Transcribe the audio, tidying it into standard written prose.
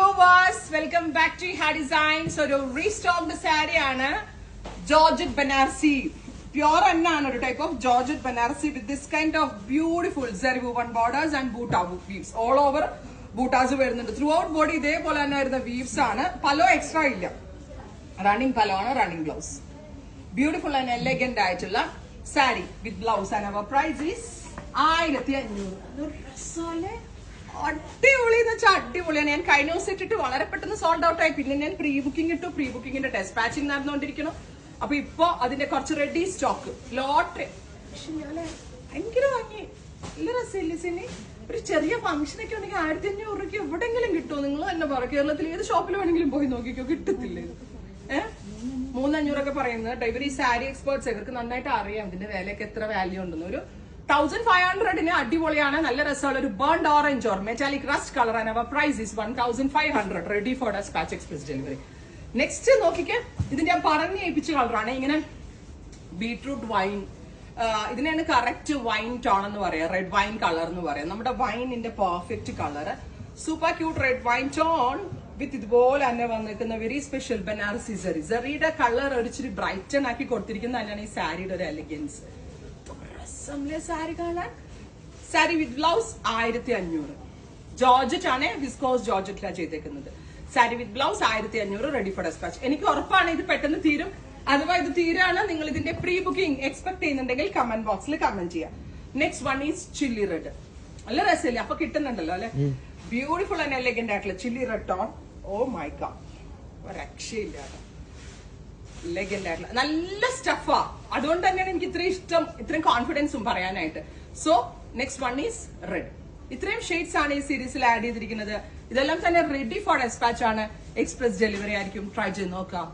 viewers, welcome back to Iha Designs. ഒരു restocked sari ആണ് georgette Banarasi. Pure എന്നാണ് ഒരു type of georgette Banarasi with this kind of beautiful zari woven borders and buta weaves. All over butas വരുന്നുണ്ട്. Through out body ഇതേപോലെ തന്നെ വരുന്ന weaves ആണ്. പലോ എക്സ്ട്രാ ഇല്ല. റണ്ണിങ് പലോ ആണ്, running blouse. Beautiful and elegant ആയിട്ടുള്ള sari with blouse and our price is 1500. അടിപൊളി എന്ന് വെച്ചാൽ അടിപൊളിയാണ്. ഞാൻ കഴിഞ്ഞ ദിവസം ഇട്ടിട്ട് വളരെ പെട്ടെന്ന് സോൾഡ് ഔട്ട് ആയി. പിന്നെ ഞാൻ പ്രീ ബുക്കിംഗ് ഇട്ടു. പ്രീ ബുക്കിംഗിന്റെ ഡെസ്പാച്ചിങ് നടന്നുകൊണ്ടിരിക്കണം. അപ്പൊ ഇപ്പൊ അതിന്റെ കുറച്ച് റെഡി സ്റ്റോക്ക് ലോട്ട്. പക്ഷെ ഞാന് ഭയങ്കര വാങ്ങി. നല്ല രസമില്ല സിനി? ഒരു ചെറിയ ഫംഗ്ഷനൊക്കെ ഉണ്ടെങ്കിൽ 1500 രൂപയ്ക്ക് എവിടെങ്കിലും കിട്ടുമോ? നിങ്ങൾ തന്നെ പറ. കേരളത്തിൽ ഏത് ഷോപ്പിൽ വേണമെങ്കിലും പോയി നോക്കിക്കോ, കിട്ടത്തില്ലേ? 3500 പറയുന്നത് ഇവർ ഈ സാരി എക്സ്പേർട്സ്, ഇവർക്ക് നന്നായിട്ട് അറിയാം ഇതിന്റെ വിലയൊക്കെ എത്ര വാല്യൂ ഉണ്ടെന്ന്. ഒരു 1500 അടിപൊളിയാണ്. നല്ല രസമുള്ള ഒരു burnt orange or metallic rust colour ആണ്. Our price is 1500, ready for dispatch express delivery. Next നോക്കിക്കേ, ഇതിന്റെ ഞാൻ പറഞ്ഞ് ഏൽപ്പിച്ച കളറാണ്. ഇങ്ങനെ ബീട്രൂട്ട് വൈൻ, ഇതിനാണ് കറക്റ്റ് വൈൻ ടോൺ എന്ന് പറയാം, റെഡ് വൈൻ കളർ എന്ന് പറയാം. നമ്മുടെ വൈനിന്റെ perfect colour, super cute red wine tone with ഇതുപോലെ തന്നെ വന്നിരിക്കുന്ന വെരി സ്പെഷ്യൽ ബനാറസി സെറി. സെറിയുടെ കളർ ഒരിച്ചിരി ബ്രൈറ്റൺ ആക്കി കൊടുത്തിരിക്കുന്ന തന്നെയാണ് ഈ സാരിയുടെ ഒരു എലിഗൻസ്. സാരി കാണാൻ. Sari with blouse 1500. ജോർജറ്റ് ആണ്, വിസ്കോസ് ജോർജറ്റിലാണ് ചെയ്തേക്കുന്നത്. Sari with blouse 1500, ready for dispatch. എനിക്ക് ഉറപ്പാണ് ഇത് പെട്ടെന്ന് തീരും. അഥവാ ഇത് തീരാണ് നിങ്ങൾ ഇതിന്റെ പ്രീ ബുക്കിംഗ് എക്സ്പെക്ട് ചെയ്യുന്നുണ്ടെങ്കിൽ കമന്റ് ബോക്സിൽ കമന്റ് ചെയ്യാം. Next one is chilli red. നല്ല രസമില്ല? അപ്പൊ കിട്ടുന്നുണ്ടല്ലോ അല്ലെ? ബ്യൂട്ടിഫുൾ ആൻഡ് എലഗന്റ് ആയിട്ടുള്ള chilli red tone. Oh my god, ഒരക്ഷയില്ല. ലെഗൻഡ് ആയിട്ടുള്ള നല്ല സ്റ്റഫാ. അതുകൊണ്ട് തന്നെയാണ് എനിക്ക് ഇത്രയും ഇഷ്ടം, ഇത്രയും കോൺഫിഡൻസും പറയാനായിട്ട്. So next one is red. ഇത്രയും ഷെയ്ഡ്സ് ആണ് ഈ സീരീസിൽ ആഡ് ചെയ്തിരിക്കുന്നത്. ഇതെല്ലാം തന്നെ റെഡി ഫോർ ഡെസ്പാച്ച് ആണ്. എക്സ്പ്രസ് ഡെലിവറി ആയിരിക്കും. ട്രൈ ചെയ്ത് നോക്കാം.